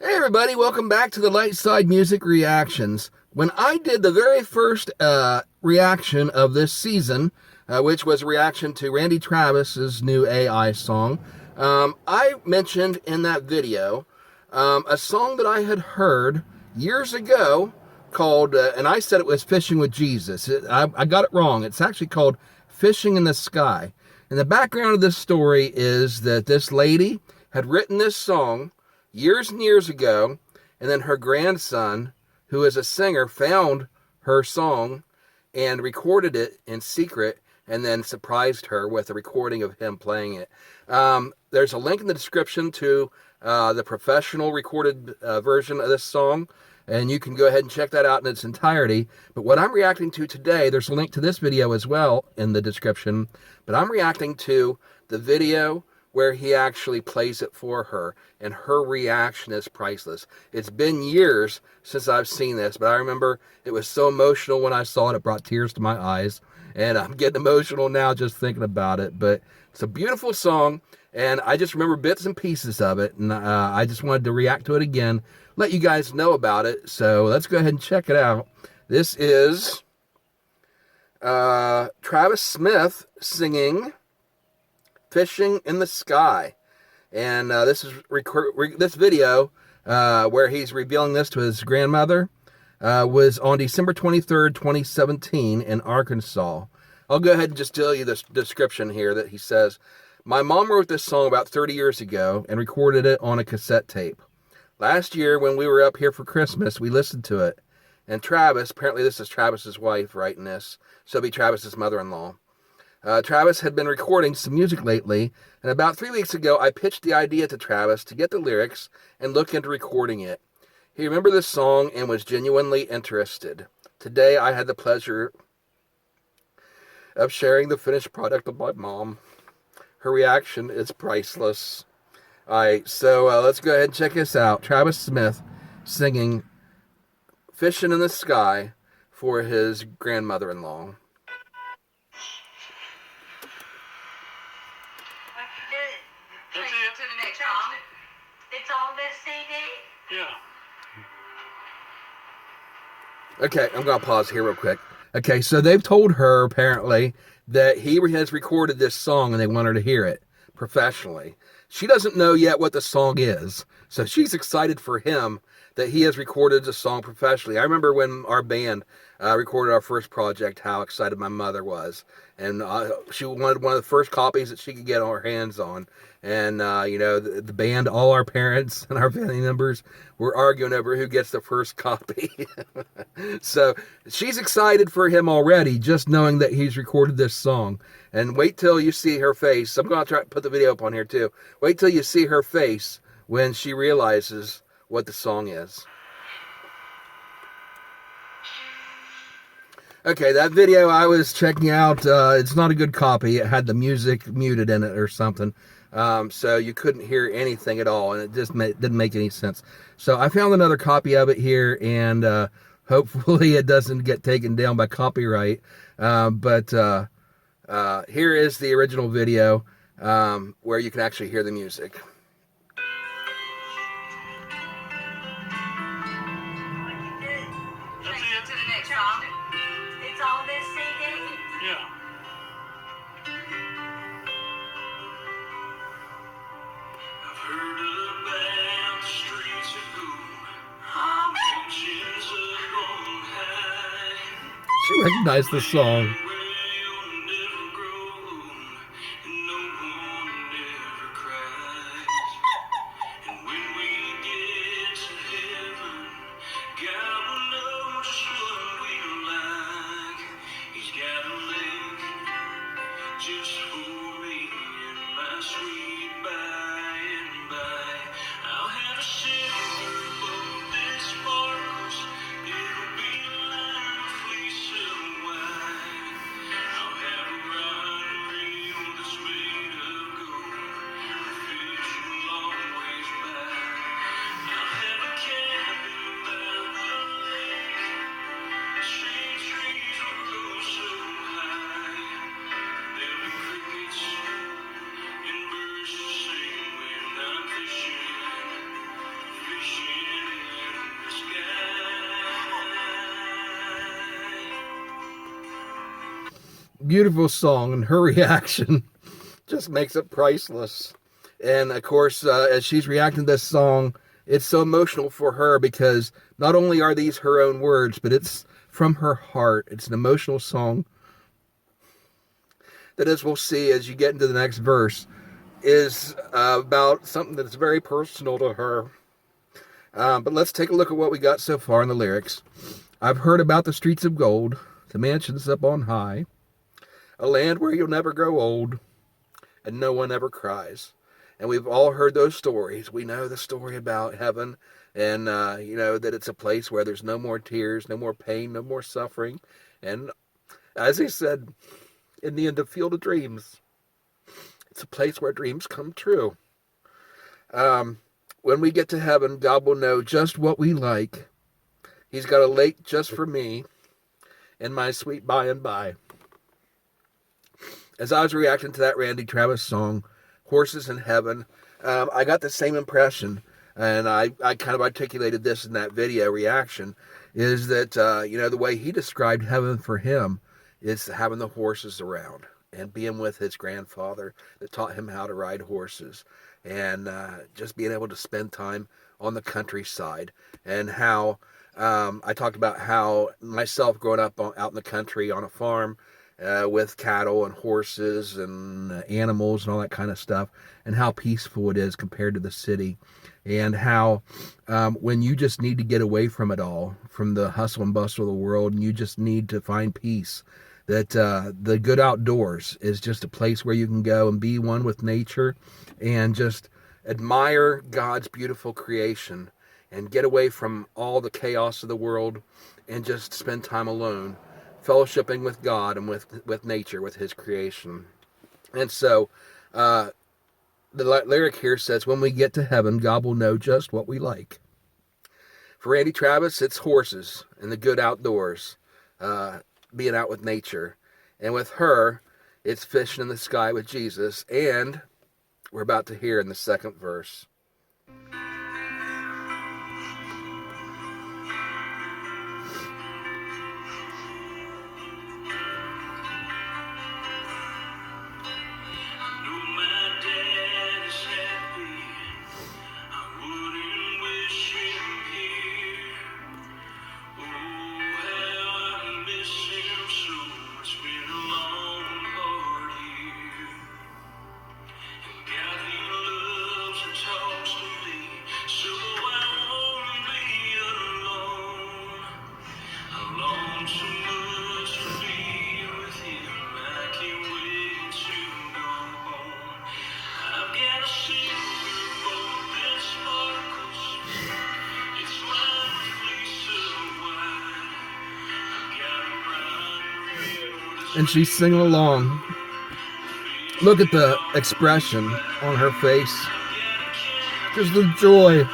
Hey everybody, welcome back to the Lightside Music Reactions. When I did the very first reaction of this season, which was a reaction to Randy Travis's new AI song, I mentioned in that video a song that I had heard years ago called, and I said it was Fishing with Jesus. I got it wrong. It's actually called Fishing in the Sky. And the background of this story is that this lady had written this song years and years ago, and then her grandson, who is a singer, found her song and recorded it in secret and then surprised her with a recording of him playing it. There's a link in the description to the professional recorded version of this song, and you can go ahead and check that out in its entirety. But what I'm reacting to today, there's a link to this video as well in the description, but I'm reacting to the video where he actually plays it for her, and her reaction is priceless. It's been years since I've seen this, but I remember it was so emotional when I saw it. It brought tears to my eyes, and I'm getting emotional now just thinking about it. But it's a beautiful song, and I just remember bits and pieces of it, and I just wanted to react to it again, let you guys know about it. So let's go ahead and check it out. This is Travis Smith singing Fishing in the Sky. And this is this video where he's revealing this to his grandmother was on December 23rd, 2017 in Arkansas. I'll go ahead and just tell you this description here that he says, "My mom wrote this song about 30 years ago and recorded it on a cassette tape. Last year when we were up here for Christmas, we listened to it. And Travis, apparently this is Travis's wife writing this, so it'll be Travis's mother-in-law. Travis had been recording some music lately, and about 3 weeks ago, I pitched the idea to Travis to get the lyrics and look into recording it. He remembered this song and was genuinely interested. Today, I had the pleasure of sharing the finished product with my mom. Her reaction is priceless." All right, so let's go ahead and check this out. Travis Smith singing Fishing in the Sky for his grandmother-in-law. To the next song. It's on this CD. Yeah. Okay, I'm going to pause here real quick. Okay, so they've told her, apparently, that he has recorded this song and they want her to hear it professionally. She doesn't know yet what the song is, so she's excited for him that he has recorded the song professionally. I remember when our band recorded our first project, how excited my mother was. And she wanted one of the first copies that she could get her hands on. And, you know, the band, all our parents and our family members were arguing over who gets the first copy. So she's excited for him already, just knowing that he's recorded this song. And wait till you see her face. I'm going to try to put the video up on here too. Wait till you see her face when she realizes what the song is. Okay, that video I was checking out, it's not a good copy. It had the music muted in it or something. So you couldn't hear anything at all, and it just didn't make any sense. So I found another copy of it here, and hopefully it doesn't get taken down by copyright. But here is the original video where you can actually hear the music. To the next song. It's on this CD. Yeah. I've heard about the streets of gold, mansions up on high, She recognized the song. where you'll never grow old, and no one ever cries. And when we get to heaven, God will know just what we're like. He's got a lake just for me and my sweet by and by. I'll have a silver boat that sparkles. It'll be a line of fleece and white. I'll have a rod and reel that's made of gold. The fish will always bite. I'll have a cabin by the lake. Shade trees will grow so high. There'll be crickets and birds to sing when I'm fishing beautiful song, and her reaction just makes it priceless. And of course, as she's reacting to this song, it's so emotional for her because not only are these her own words, but it's from her heart. It's an emotional song that, as we'll see as you get into the next verse, is about something that's very personal to her. But let's take a look at what we got so far in the lyrics. I've heard about the streets of gold, the mansions up on high, a land where you'll never grow old, and no one ever cries. And we've all heard those stories. We know the story about heaven, and that it's a place where there's no more tears, no more pain, no more suffering. And as he said in the end of Field of Dreams, it's a place where dreams come true. When we get to heaven, God will know just what we like. He's got a lake just for me and my sweet by and by. As I was reacting to that Randy Travis song, Horses in Heaven, I got the same impression, and I kind of articulated this in that video reaction, is that, the way he described heaven for him is having the horses around and being with his grandfather that taught him how to ride horses, and just being able to spend time on the countryside. And how I talked about how myself growing up out in the country on a farm with cattle and horses and animals and all that kind of stuff, and how peaceful it is compared to the city, and how when you just need to get away from it all, from the hustle and bustle of the world, and you just need to find peace, that the good outdoors is just a place where you can go and be one with nature and just admire God's beautiful creation and get away from all the chaos of the world and just spend time alone, fellowshipping with God and with nature, with his creation. And so the lyric here says, when we get to heaven, God will know just what we like. For Randy Travis, it's horses and the good outdoors, being out with nature. And with her, it's fishing in the sky with Jesus. And we're about to hear in the second verse. And she's singing along. Look at the expression on her face. Just the joy.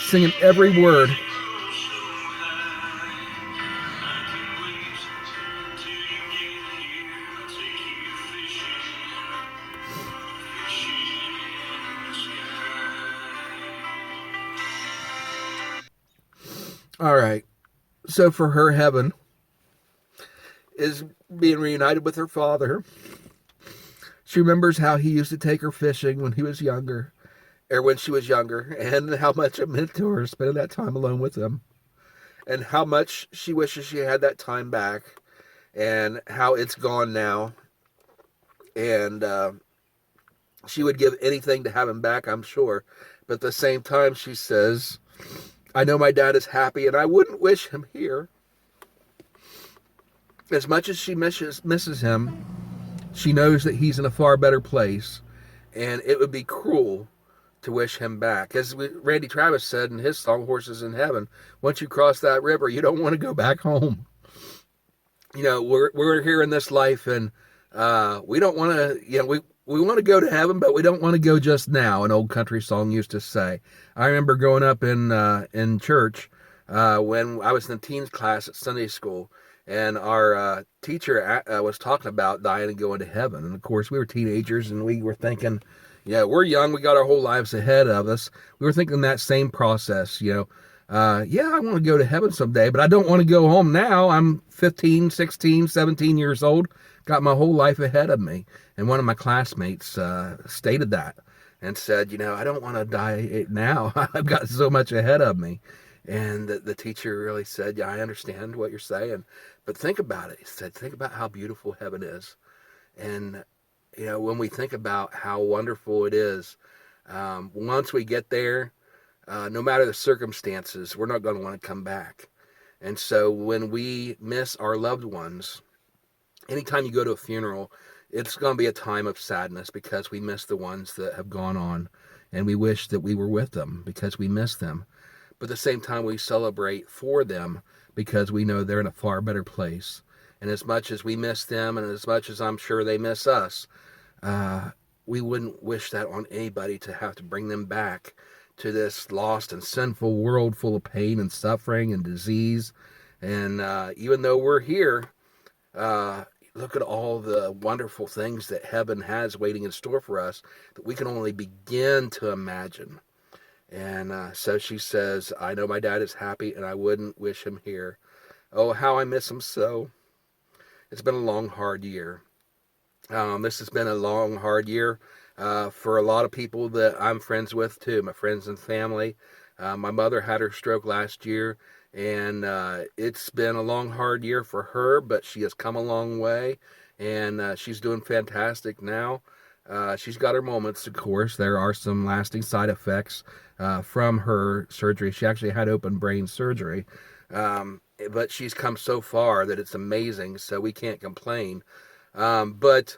Singing every word. All right. So for her, heaven is being reunited with her father. She remembers how he used to take her fishing when he was younger, or when she was younger, and how much it meant to her spending that time alone with him, and how much she wishes she had that time back, and how it's gone now. And she would give anything to have him back, I'm sure. But at the same time, she says, I know my dad is happy, and I wouldn't wish him here. As much as she misses him, she knows that he's in a far better place, and it would be cruel to wish him back. As Randy Travis said in his song, Horses in Heaven, once you cross that river, you don't want to go back home. We're here in this life, and we don't want to, we want to go to heaven, but we don't want to go just now, an old country song used to say. I remember growing up in church when I was in the teens class at Sunday school, and our teacher was talking about dying and going to heaven. And of course, we were teenagers, and we were thinking, we're young, we got our whole lives ahead of us. We were thinking that same process, Yeah, I want to go to heaven someday, but I don't want to go home now. I'm 15, 16, 17 years old, got my whole life ahead of me. And one of my classmates stated that and said, I don't want to die now. I've got so much ahead of me. And the teacher really said, yeah, I understand what you're saying, but think about it. He said, think about how beautiful heaven is. And, when we think about how wonderful it is, once we get there, no matter the circumstances, we're not going to want to come back. And so when we miss our loved ones, anytime you go to a funeral, it's going to be a time of sadness because we miss the ones that have gone on, and we wish that we were with them because we miss them. But at the same time, we celebrate for them because we know they're in a far better place. And as much as we miss them, and as much as I'm sure they miss us, we wouldn't wish that on anybody, to have to bring them back to this lost and sinful world full of pain and suffering and disease. And even though we're here, look at all the wonderful things that heaven has waiting in store for us that we can only begin to imagine. And so she says, I know my dad is happy and I wouldn't wish him here. Oh, how I miss him so. It's been a long, hard year. This has been a long, hard year for a lot of people that I'm friends with too, my friends and family. My mother had her stroke last year, and it's been a long, hard year for her, but she has come a long way, and she's doing fantastic now. She's got her moments, of course. There are some lasting side effects from her surgery. She actually had open brain surgery, but she's come so far that it's amazing, so we can't complain. But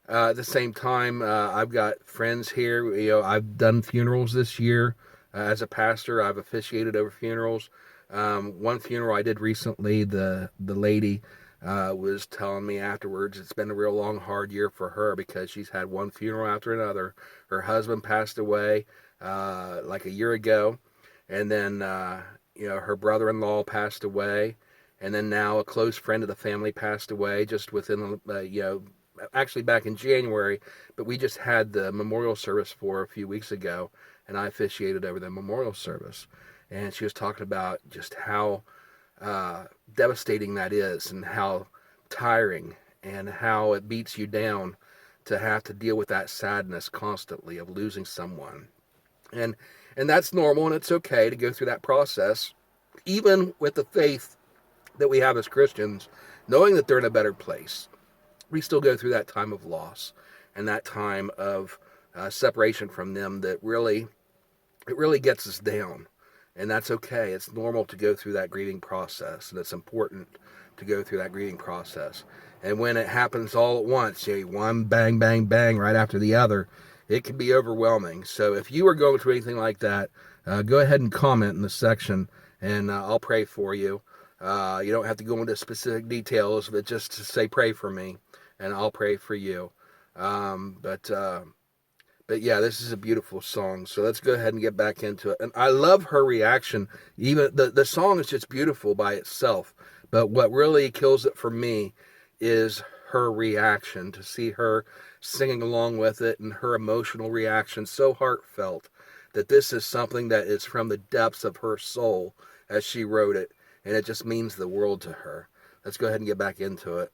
at the same time, I've got friends here. I've done funerals this year. As a pastor, I've officiated over funerals. One funeral I did recently, the lady was telling me afterwards it's been a real long, hard year for her because she's had one funeral after another. Her husband passed away like a year ago, and then her brother-in-law passed away, and then now a close friend of the family passed away just within actually back in January, but we just had the memorial service for a few weeks ago, and I officiated over the memorial service. And she was talking about just how devastating that is, and how tiring, and how it beats you down to have to deal with that sadness constantly of losing someone. And that's normal, and it's okay to go through that process, even with the faith that we have as Christians, knowing that they're in a better place. We still go through that time of loss and that time of separation from them that really gets us down. And that's okay. It's normal to go through that grieving process, and it's important to go through that grieving process. And when it happens all at once, one bang, bang, bang right after the other, it can be overwhelming. So if you are going through anything like that, go ahead and comment in the section, and I'll pray for you. You don't have to go into specific details, but just to say pray for me, and I'll pray for you. But yeah, this is a beautiful song. So let's go ahead and get back into it. And I love her reaction. Even the song is just beautiful by itself. But what really kills it for me is her reaction, to see her singing along with it, and her emotional reaction, so heartfelt, that this is something that is from the depths of her soul as she wrote it. And it just means the world to her. Let's go ahead and get back into it.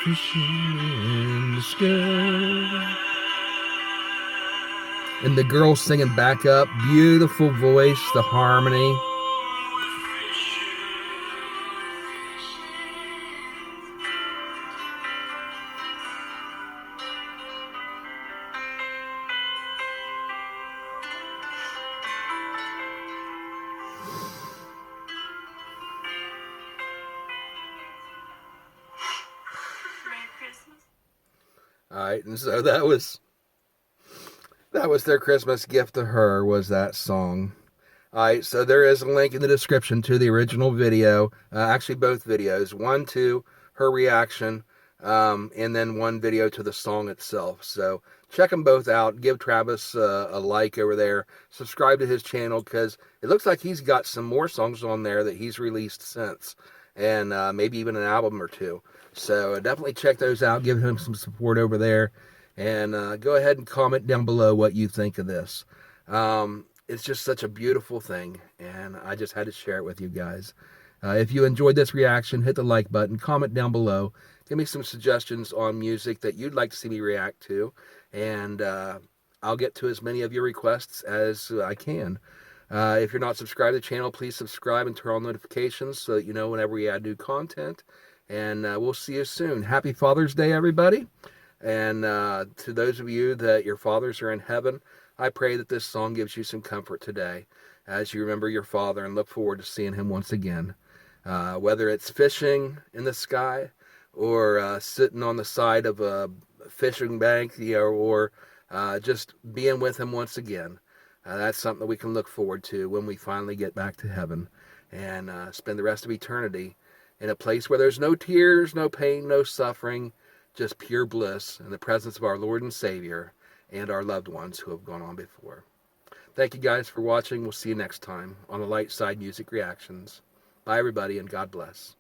In the sky. And the girl singing back up, beautiful voice, the harmony. All right, and so that was their Christmas gift to her, was that song. All right, so there is a link in the description to the original video, actually both videos, one to her reaction, and then one video to the song itself. So check them both out. Give Travis a like over there. Subscribe to his channel, because it looks like he's got some more songs on there that he's released since, and maybe even an album or two. So definitely check those out. Give him some support over there, and go ahead and comment down below what you think of this. It's just such a beautiful thing, and I just had to share it with you guys. If you enjoyed this reaction, hit the like button, comment down below, give me some suggestions on music that you'd like to see me react to, and I'll get to as many of your requests as I can. If you're not subscribed to the channel, please subscribe and turn on notifications so that you know whenever we add new content, and we'll see you soon. Happy Father's Day, everybody, and to those of you that your fathers are in heaven, I pray that this song gives you some comfort today as you remember your father and look forward to seeing him once again. Whether it's fishing in the sky, or sitting on the side of a fishing bank, or just being with him once again. That's something that we can look forward to when we finally get back to heaven and spend the rest of eternity in a place where there's no tears, no pain, no suffering, just pure bliss in the presence of our Lord and Savior and our loved ones who have gone on before. Thank you guys for watching. We'll see you next time on the Light Side Music Reactions. Bye, everybody, and God bless.